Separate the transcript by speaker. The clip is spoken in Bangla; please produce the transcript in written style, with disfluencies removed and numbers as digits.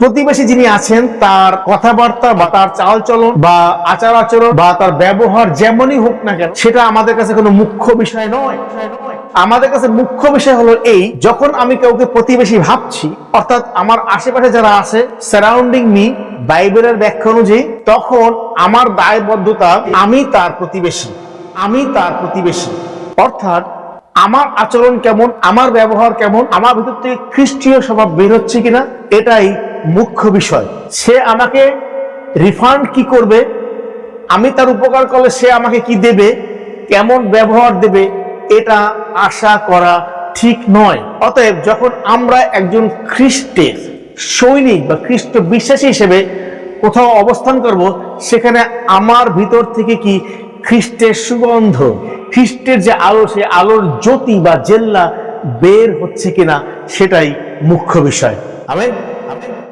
Speaker 1: প্রতিবেশী যিনি আছেন তার কথাবার্তা বা তার চালচলন বা আচার আচরণ বা তার ব্যবহার যেমনই হোক না কেন, সেটা আমাদের কাছে কোনো মুখ্য বিষয় নয়। আমাদের কাছে মুখ্য বিষয় হলো এই, যখন আমি কাউকে প্রতিবেশী ভাবছি, অর্থাৎ আমার আশেপাশে যারা আছে, সারাউন্ডিং মি, বাইবেলের ব্যাখ্যা অনুযায়ী, তখন আমার দায়বদ্ধতা আমি তার প্রতিবেশী। অর্থাৎ আমার আচরণ কেমন, আমার ব্যবহার কেমন, আমার ভিতর থেকে খ্রিস্টীয় স্বভাব বের হচ্ছে কিনা, এটাই মুখ্য বিষয়। সে আমাকে রিফান্ড কি করবে, আমি তার উপকার করলে সে আমাকে কি দেবে, কেমন ব্যবহার দেবে, এটা আশা করা ঠিক নয়। অতএব যখন আমরা একজন খ্রিস্টের সৈনিক বা খ্রিস্ট বিশ্বাসী হিসেবে কোথাও অবস্থান করব, সেখানে আমার ভিতর থেকে কি খ্রিস্টের সুগন্ধ, খ্রিস্টের যে আলো, সে আলোর জ্যোতি বা জেল্লা বের হচ্ছে কিনা, সেটাই মুখ্য বিষয়। আমেন।